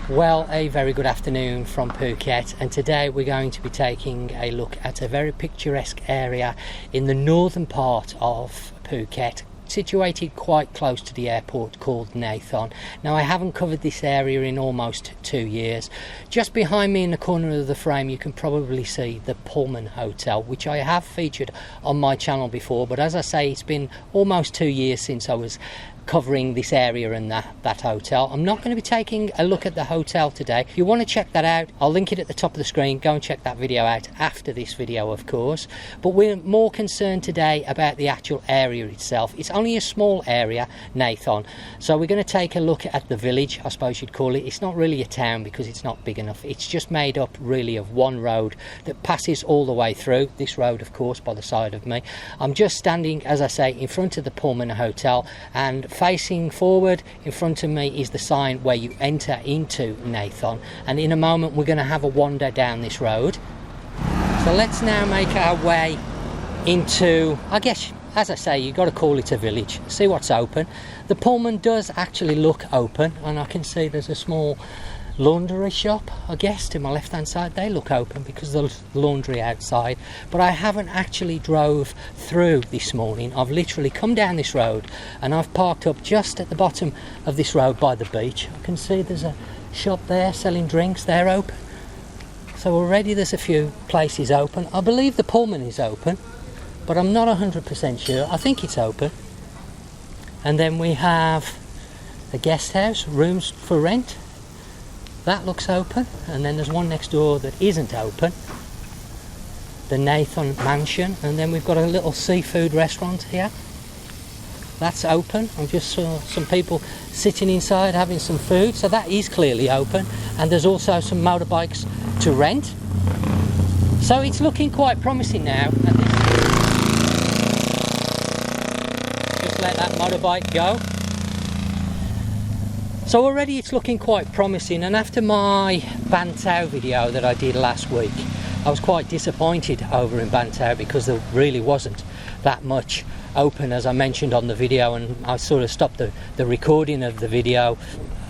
Well, a very good afternoon from Phuket, and today we're going to be taking a look at a very picturesque area in the northern part of Phuket, situated quite close to the airport, called Nai Thon. Now, I haven't covered this area in almost 2 years. Just behind me in the corner of the frame you can probably see the Pullman Hotel, which I have featured on my channel before, but as I say, it's been almost 2 years since I was covering this area and that hotel. I'm not going to be taking a look at the hotel today. If you want to check that out, I'll link it at the top of the screen. Go and check that video out after this video, of course. But we're more concerned today about the actual area itself. It's only a small area, Nai Thon. So we're going to take a look at the village, I suppose you'd call it. It's not really a town because it's not big enough. It's just made up really of one road that passes all the way through. This road, of course, by the side of me. I'm just standing, as I say, in front of the Pullman Hotel, and facing forward in front of me is the sign where you enter into Nai Thon, and in a moment we're going to have a wander down this road. So let's now make our way into, I guess, as I say, you've got to call it a village. See what's open. The Pullman does actually look open, and I can see there's a small laundry shop, I guess, to my left hand side. They look open because there's laundry outside, but I haven't actually drove through this morning. I've literally come down this road and I've parked up just at the bottom of this road by the beach. I can see there's a shop there selling drinks. They're open, so already there's a few places open. I believe the Pullman is open, but I'm not 100% sure. I think it's open. And then we have a guest house, rooms for rent. That looks open, and then there's one next door that isn't open, the Nai Thon mansion, and then we've got a little seafood restaurant here. That's open. I just saw some people sitting inside having some food, so that is clearly open, and there's also some motorbikes to rent. So it's looking quite promising now. Just let that motorbike go. So already it's looking quite promising, and after my Bantao video that I did last week, I was quite disappointed over in Bantao because there really wasn't that much open, as I mentioned on the video, and I sort of stopped the recording of the video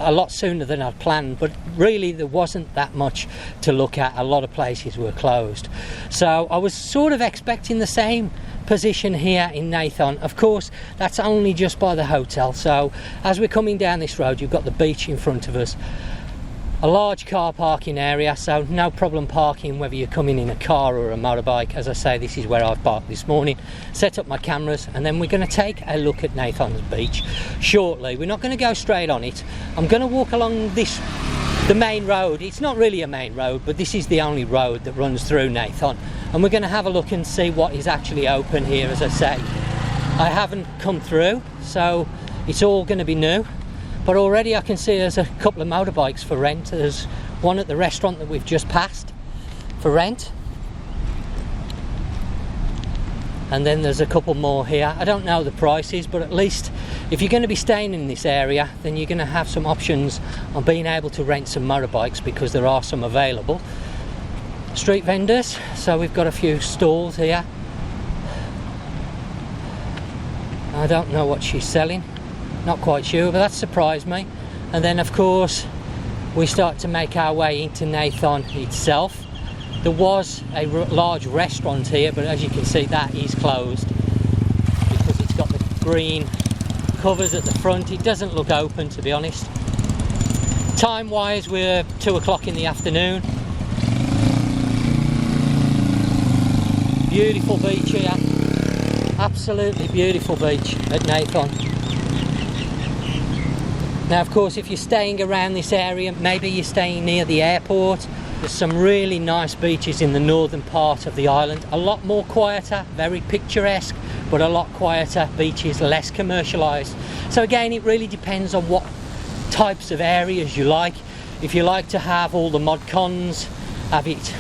a lot sooner than I'd planned, but really there wasn't that much to look at. A lot of places were closed. So I was sort of expecting the same position here in Nai Thon. Of course, that's only just by the hotel, so as we're coming down this road you've got the beach in front of us, a large car parking area, so no problem parking whether you're coming in a car or a motorbike. As I say, this is where I've parked this morning, set up my cameras, and then we're going to take a look at Nai Thon's beach shortly. We're not going to go straight on it. I'm going to walk along the main road. It's not really a main road, but this is the only road that runs through Nai Thon, and we're going to have a look and see what is actually open here. As I say, I haven't come through, so it's all going to be new, but already I can see there's a couple of motorbikes for rent. There's one at the restaurant that we've just passed for rent, and then there's a couple more here. I don't know the prices, but at least if you're going to be staying in this area, then you're going to have some options on being able to rent some motorbikes, because there are some available. Street vendors, so we've got a few stalls here. I don't know what she's selling, not quite sure, but that surprised me. And then of course we start to make our way into Nai Thon itself. There was a large restaurant here, but as you can see that is closed because it's got the green covers at the front. It doesn't look open, to be honest. Time wise we're 2 o'clock in the afternoon. Beautiful beach here, absolutely beautiful beach at Nai Thon. Now of course, if you're staying around this area, maybe you're staying near the airport, there's some really nice beaches in the northern part of the island. A lot more quieter, very picturesque, but a lot quieter beaches, less commercialised. So again, it really depends on what types of areas you like. If you like to have all the mod cons, have it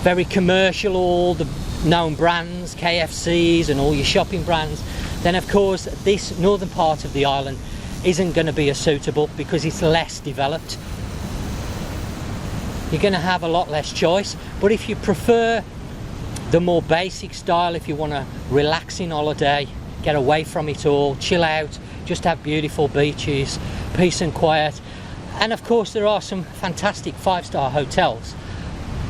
very commercial, all the known brands, KFCs and all your shopping brands, then of course this northern part of the island isn't going to be as suitable because it's less developed. You're going to have a lot less choice. But if you prefer the more basic style, if you want a relaxing holiday, get away from it all, chill out, just have beautiful beaches, peace and quiet, And of course there are some fantastic 5-star hotels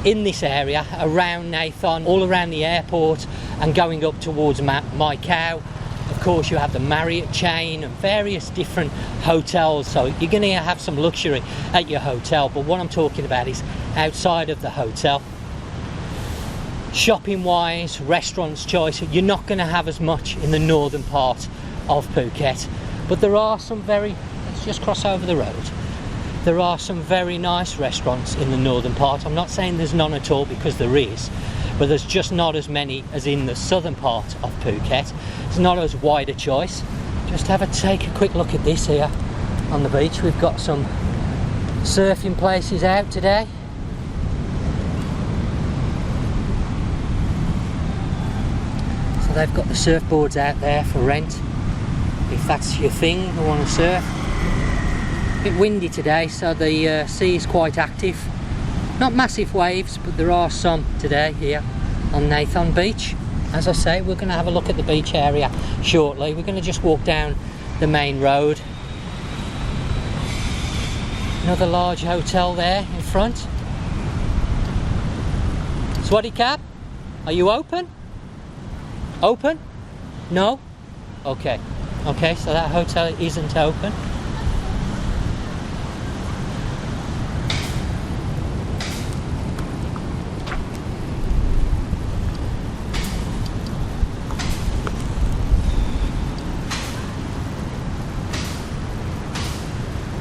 in this area around Nai Thon, all around the airport and going up towards Mai Khao. Of course you have the Marriott chain and various different hotels, so you're going to have some luxury at your hotel. But what I'm talking about is outside of the hotel. Shopping wise, restaurants choice, you're not going to have as much in the northern part of Phuket. But there are some let's just cross over the road. There are some very nice restaurants in the northern part. I'm not saying there's none at all, because there is, but there's just not as many as in the southern part of Phuket. It's not as wide a choice. Just take a quick look at this here on the beach. We've got some surfing places out today. So they've got the surfboards out there for rent, if that's your thing, you want to surf. A bit windy today, so the sea is quite active. Not massive waves, but there are some today here on Nai Thon beach. As I say, we're going to have a look at the beach area shortly. We're going to just walk down the main road. Another large hotel there in front. Swaddy Cab, are you open? Open? No? Okay. Okay, so that hotel isn't open.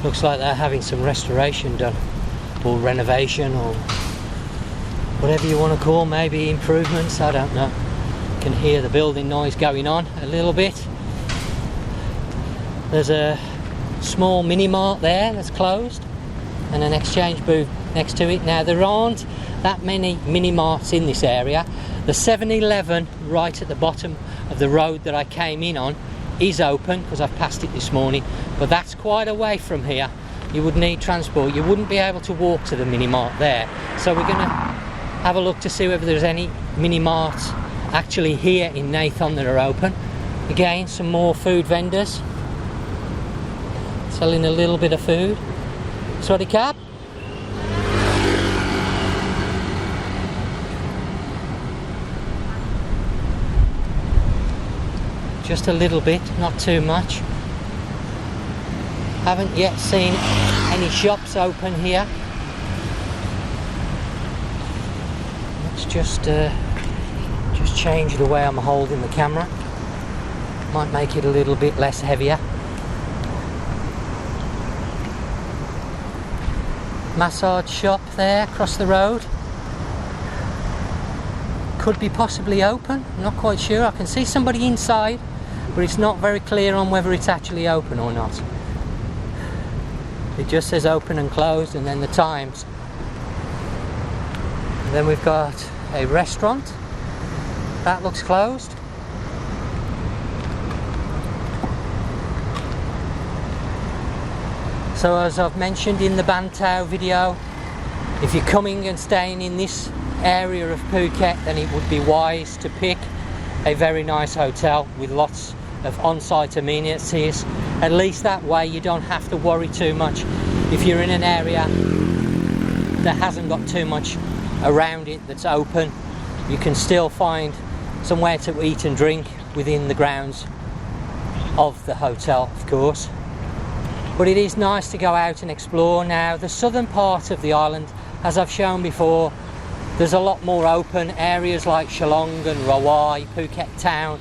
Looks like they're having some restoration done, or renovation, or whatever you want to call, maybe improvements, I don't know. You can hear the building noise going on a little bit. There's a small mini mart there that's closed and an exchange booth next to it. Now there aren't that many mini marts in this area. The 7-Eleven right at the bottom of the road that I came in on is open, because I've passed it this morning, but that's quite away from here. You would need transport. You wouldn't be able to walk to the mini mart there. So we're going to have a look to see whether there's any mini marts actually here in Nai Thon that are open. Again, some more food vendors selling a little bit of food. Swaddy Cab. Just a little bit, not too much. Haven't yet seen any shops open here. Let's just change the way I'm holding the camera. Might make it a little bit less heavier. Massage shop there across the road. Could be possibly open, I'm not quite sure. I can see somebody inside, but it's not very clear on whether it's actually open or not. It just says open and closed, and then the times. And then we've got a restaurant that looks closed. So as I've mentioned in the Bantao video, if you're coming and staying in this area of Phuket, then it would be wise to pick a very nice hotel with lots of on-site amenities. At least that way you don't have to worry too much if you're in an area that hasn't got too much around it that's open. You can still find somewhere to eat and drink within the grounds of the hotel, of course. But it is nice to go out and explore. Now the southern part of the island, as I've shown before, there's a lot more open areas like Shillong and Rawai, Phuket town.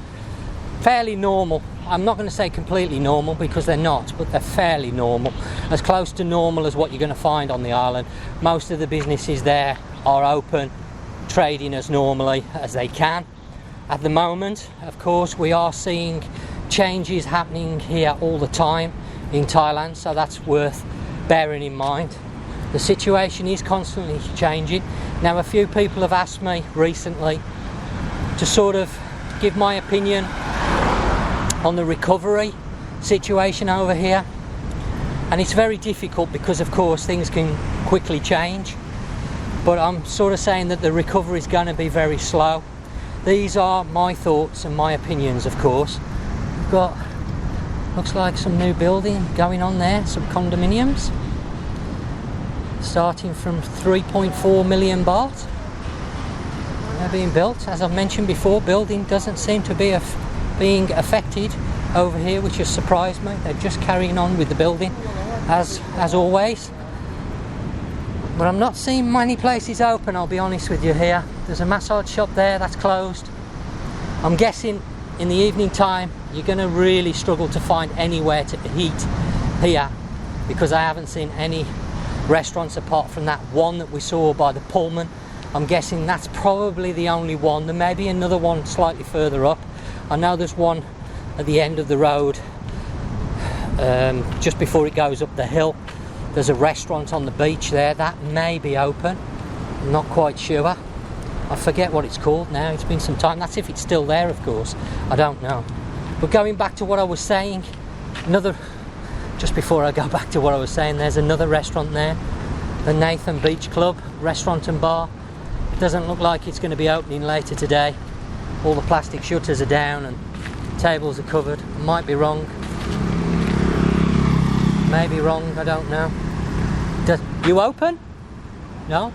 Fairly normal. I'm not going to say completely normal, because they're not, but they're fairly normal. As close to normal as what you're going to find on the island. Most of the businesses there are open, trading as normally as they can. At the moment, of course, we are seeing changes happening here all the time in Thailand, so that's worth bearing in mind. The situation is constantly changing. Now, a few people have asked me recently to sort of give my opinion on the recovery situation over here, and it's very difficult because of course things can quickly change, but I'm sort of saying that the recovery is going to be very slow. These are my thoughts and my opinions, of course. We've got, looks like some new building going on there, some condominiums. starting from 3.4 million baht. They're being built. As I've mentioned before, building doesn't seem to be being affected over here, which has surprised me. They're just carrying on with the building as always. But I'm not seeing many places open, I'll be honest with you here. There's a massage shop there that's closed. I'm guessing in the evening time you're going to really struggle to find anywhere to eat here, because I haven't seen any restaurants apart from that one that we saw by the Pullman. I'm guessing that's probably the only one. There may be another one slightly further up. I know there's one at the end of the road, just before it goes up the hill. There's a restaurant on the beach there that may be open. I'm not quite sure. I forget what it's called now. It's been some time. That's if it's still there, of course. I don't know. But going back to what I was saying, just before I go back to what I was saying, there's another restaurant there, the Nai Thon Beach Club Restaurant and Bar. It doesn't look like it's going to be opening later today. All the plastic shutters are down and tables are covered. I might be wrong. Maybe wrong, I don't know. You open? No?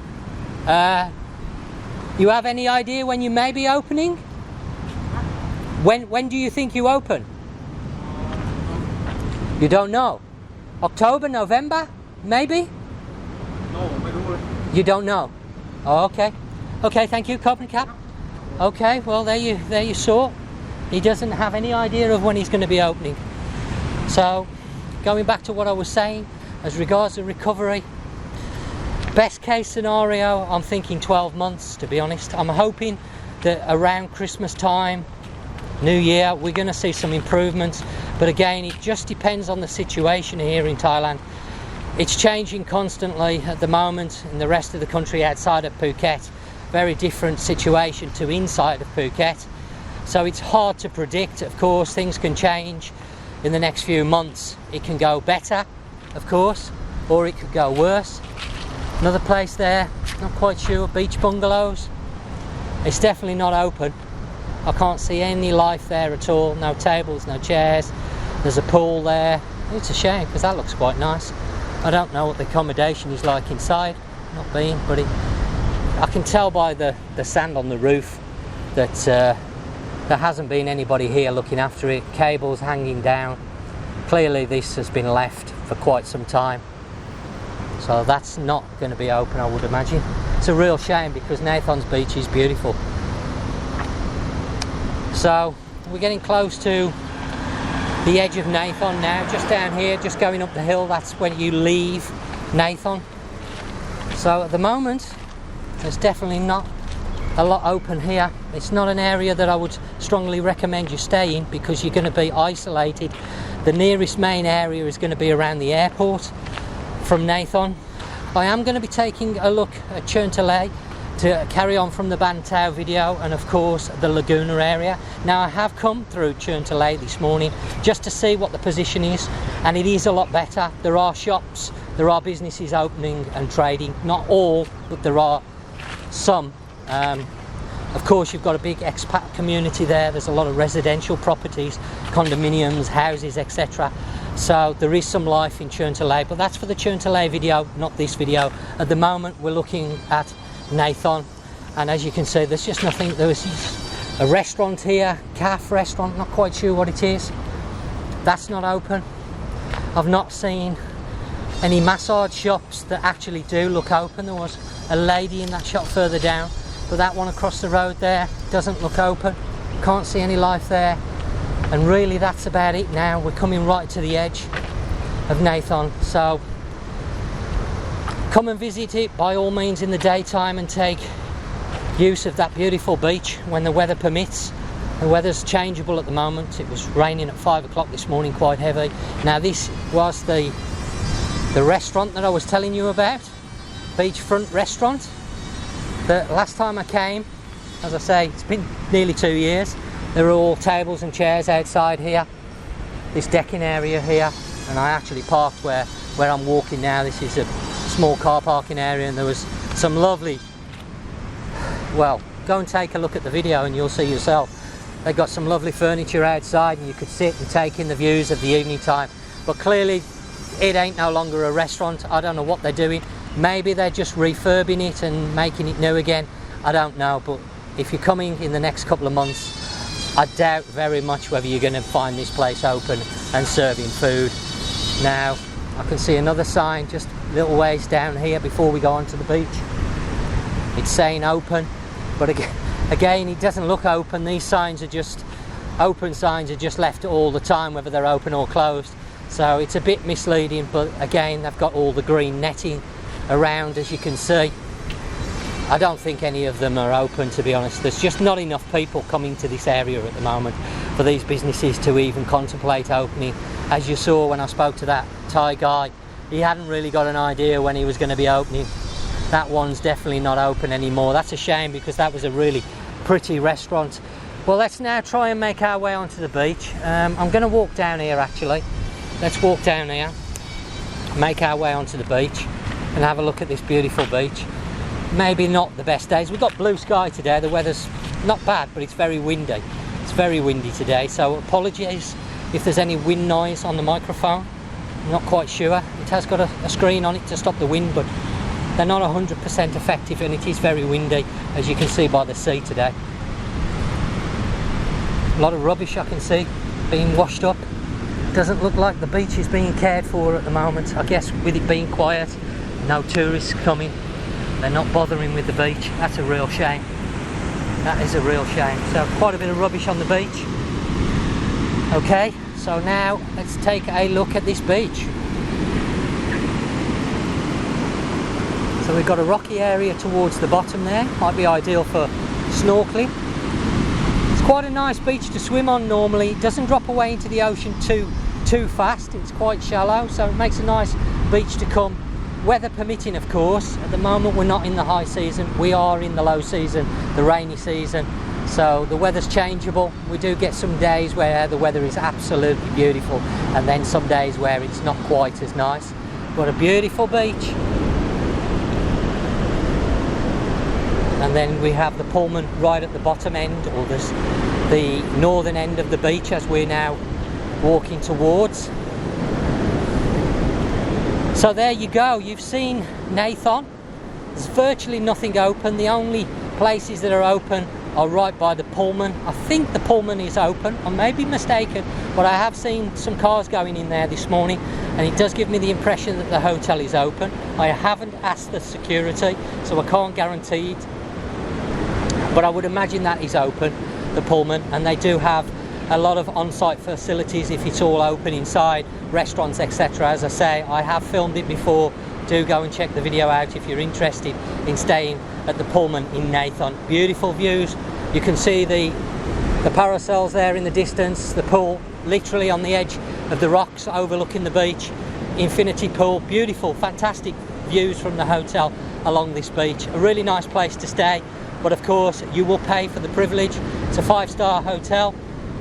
You have any idea when you may be opening? When do you think you open? You don't know? October, November? Maybe? No, I don't. You don't know? Oh, okay. Okay, thank you, Carbon Cap. Okay, well there you saw. He doesn't have any idea of when he's going to be opening. So, going back to what I was saying, as regards to recovery, best case scenario, I'm thinking 12 months, to be honest. I'm hoping that around Christmas time, New Year, we're going to see some improvements. But again, it just depends on the situation here in Thailand. It's changing constantly at the moment in the rest of the country outside of Phuket. Very different situation to inside of Phuket. So it's hard to predict. Of course, things can change in the next few months. It can go better, of course, or it could go worse. Another place there, not quite sure, beach bungalows. It's definitely not open. I can't see any life there at all. No tables, no chairs. There's a pool there. It's a shame because that looks quite nice. I don't know what the accommodation is like inside. Not been, but I can tell by the sand on the roof that there hasn't been anybody here looking after it. Cables hanging down. Clearly this has been left for quite some time. So that's not going to be open, I would imagine. It's a real shame because Nai Thon's beach is beautiful. So we're getting close to the edge of Nai Thon now, just down here, just going up the hill. That's when you leave Nai Thon. So at the moment there's definitely not a lot open here. It's not an area that I would strongly recommend you stay in because you're going to be isolated. The nearest main area is going to be around the airport from Nai Thon. I am going to be taking a look at Cherntalay to carry on from the Bantao video, and of course the Laguna area. Now I have come through Cherntalay this morning just to see what the position is, and it is a lot better. There are shops, there are businesses opening and trading, not all, but there are some. Of course you've got a big expat community there. There's a lot of residential properties, condominiums, houses, etc. So there is some life in Cherntalay, but that's for the Cherntalay video, not this video. At the moment we're looking at Nai Thon, and as you can see there's just nothing. There's a restaurant here, calf restaurant, not quite sure what it is. That's not open. I've not seen any massage shops that actually do look open. There was a lady in that shop further down, but that one across the road there doesn't look open. Can't see any life there, and really that's about it now. We're coming right to the edge of Nai Thon, so come and visit it by all means in the daytime and take use of that beautiful beach when the weather permits. The weather's changeable at the moment. It was raining at 5 o'clock this morning, quite heavy. Now this was the restaurant that I was telling you about, Beachfront restaurant. The last time I came, as I say, it's been nearly 2 years. There are all tables and chairs outside here, this decking area here, and I actually parked where I'm walking now. This is a small car parking area, and there was some lovely, well, go and take a look at the video and you'll see yourself. They got some lovely furniture outside and you could sit and take in the views of the evening time. But clearly it ain't no longer a restaurant. I don't know what they're doing. Maybe they're just refurbing it and making it new again. I don't know, but if you're coming in the next couple of months, I doubt very much whether you're going to find this place open and serving food. Now, I can see another sign just a little ways down here before we go onto the beach. It's saying open, but again, it doesn't look open. These signs are just open signs, are just left all the time, whether they're open or closed. So it's a bit misleading, but again, they've got all the green netting around, as you can see. I don't think any of them are open, to be honest. There's just not enough people coming to this area at the moment for these businesses to even contemplate opening. As you saw when I spoke to that Thai guy, he hadn't really got an idea when he was going to be opening. That one's definitely not open anymore. That's a shame, because that was a really pretty restaurant. Well, let's now try and make our way onto the beach. I'm going to walk down here actually. Let's walk down here, make our way onto the beach and have a look at this beautiful beach. Maybe not the best days. We've got blue sky today. The weather's not bad, but it's very windy. It's very windy today, so apologies if there's any wind noise on the microphone. I'm not quite sure. It has got a screen on it to stop the wind, but they're not 100% effective, and it is very windy, as you can see by the sea today. A lot of rubbish I can see being washed up. Doesn't look like the beach is being cared for at the moment. I guess with it being quiet, no tourists coming, they're not bothering with the beach. That's a real shame. That is a real shame. So quite a bit of rubbish on the beach. Okay, so now let's take a look at this beach. So we've got a rocky area towards the bottom there. Might be ideal for snorkeling. It's quite a nice beach to swim on normally. It doesn't drop away into the ocean too fast. It's quite shallow, so it makes a nice beach to come. Weather permitting, of course. At the moment we're not in the high season, we are in the low season, the rainy season. So the weather's changeable. We do get some days where the weather is absolutely beautiful, and then some days where it's not quite as nice. But a beautiful beach. And then we have the Pullman right at the bottom end, or the northern end of the beach, as we're now walking towards. So there you go, you've seen Nai Thon. There's virtually nothing open. The only places that are open are right by the Pullman. I think the Pullman is open, I may be mistaken, but I have seen some cars going in there this morning, and it does give me the impression that the hotel is open. I haven't asked the security, so I can't guarantee it, but I would imagine that is open, the Pullman, and they do have a lot of on-site facilities if it's all open inside, restaurants, etc. As I say, I have filmed it before. Do go and check the video out if you're interested in staying at the Pullman in Nai Thon. Beautiful views. You can see the parasols there in the distance, the pool literally on the edge of the rocks overlooking the beach, infinity pool. Beautiful, fantastic views from the hotel along this beach. A really nice place to stay, but of course you will pay for the privilege. It's a 5-star hotel,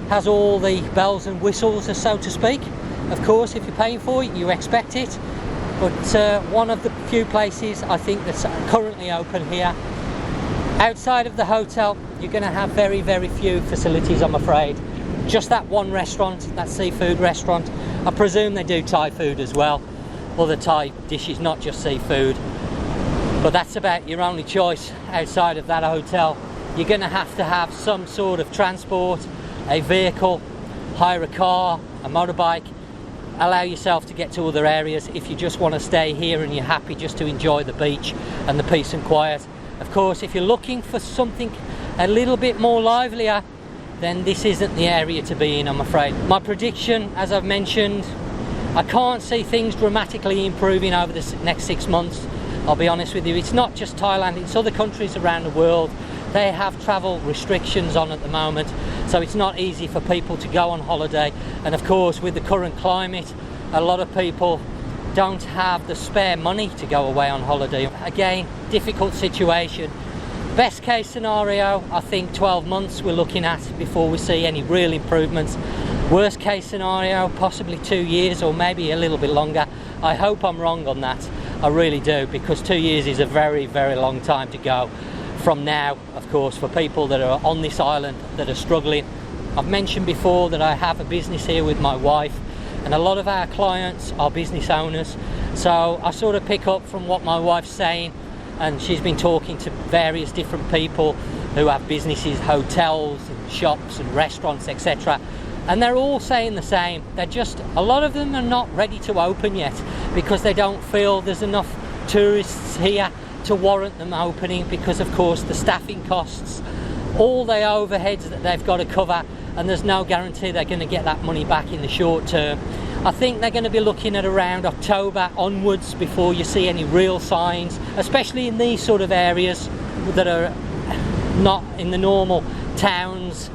has all the bells and whistles, so to speak. Of course, if you're paying for it, you expect it. But one of the few places I think that's currently open here. Outside of the hotel, you're going to have very, very few facilities, I'm afraid. Just that one restaurant, that seafood restaurant. I presume they do Thai food as well. Other Thai dishes, not just seafood. But that's about your only choice outside of that hotel. You're going to have some sort of transport, a vehicle, hire a car, a motorbike, allow yourself to get to other areas if you just want to stay here and you're happy just to enjoy the beach and the peace and quiet. Of course, if you're looking for something a little bit more livelier, then this isn't the area to be in, I'm afraid. My prediction, as I've mentioned, I can't see things dramatically improving over the next 6 months. I'll be honest with you, it's not just Thailand, it's other countries around the world. They have travel restrictions on at the moment, so it's not easy for people to go on holiday. And of course, with the current climate, a lot of people don't have the spare money to go away on holiday. Again, difficult situation. Best case scenario, I think 12 months we're looking at before we see any real improvements. Worst case scenario, possibly 2 years or maybe a little bit longer. I hope I'm wrong on that. I really do, because 2 years is a very, very long time to go from now, of course, for people that are on this island that are struggling. I've mentioned before that I have a business here with my wife, and a lot of our clients are business owners. So I sort of pick up from what my wife's saying, and she's been talking to various different people who have businesses, hotels and shops and restaurants, etc. And they're all saying the same. They're just, a lot of them are not ready to open yet because they don't feel there's enough tourists here to warrant them opening, because of course the staffing costs, all the overheads that they've got to cover, and there's no guarantee they're going to get that money back in the short term. I think they're going to be looking at around October onwards before you see any real signs, especially in these sort of areas that are not in the normal towns.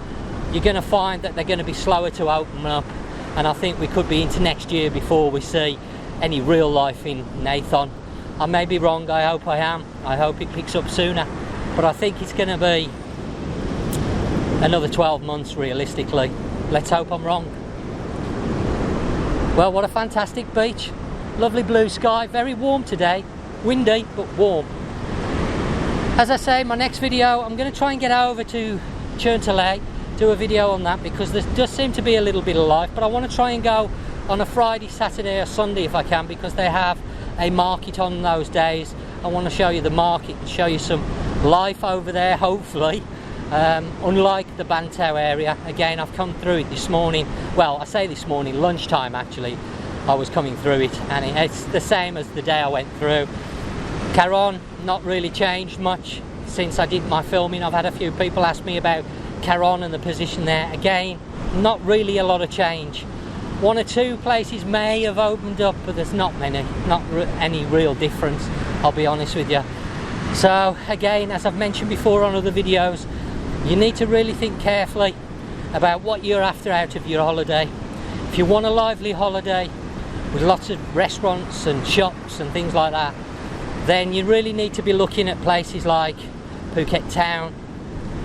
You're going to find that they're going to be slower to open up, and I think we could be into next year before we see any real life in Nai Thon. I may be wrong, I hope I am. I hope it picks up sooner, but I think it's going to be another 12 months realistically. Let's hope I'm wrong. Well, what a fantastic beach. Lovely blue sky, very warm today. Windy, but warm. As I say, my next video, I'm going to try and get over to Cherntalay, do a video on that, because there does seem to be a little bit of life, but I want to try and go on a Friday, Saturday or Sunday if I can, because they have a market on those days. I want to show you the market and show you some life over there, hopefully. Unlike the Bantao area. Again, I've come through it this morning. Well, I say this morning, lunchtime actually, I was coming through it, and it's the same as the day I went through. Caron, not really changed much since I did my filming. I've had a few people ask me about Caron and the position there. Again, not really a lot of change. One or two places may have opened up, but there's not many, any real difference, I'll be honest with you. So again, as I've mentioned before on other videos, you need to really think carefully about what you're after out of your holiday. If you want a lively holiday with lots of restaurants and shops and things like that, then you really need to be looking at places like Phuket Town,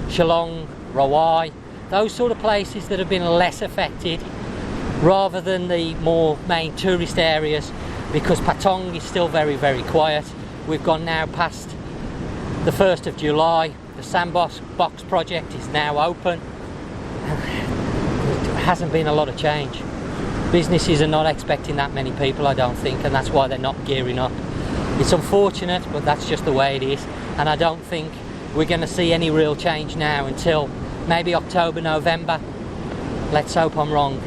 Shillong, Rawai, those sort of places that have been less affected, rather than the more main tourist areas, because Patong is still very, very quiet. We've gone now past the 1st of July. The sandbox project is now open. There hasn't been a lot of change. Businesses are not expecting that many people, I don't think, and that's why they're not gearing up. It's unfortunate, but that's just the way it is, and I don't think we're going to see any real change now until maybe October, November. Let's hope I'm wrong.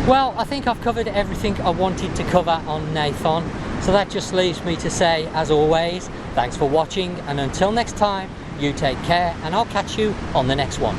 Well, I think I've covered everything I wanted to cover on Nai Thon, so that just leaves me to say, as always, thanks for watching, and until next time, you take care, and I'll catch you on the next one.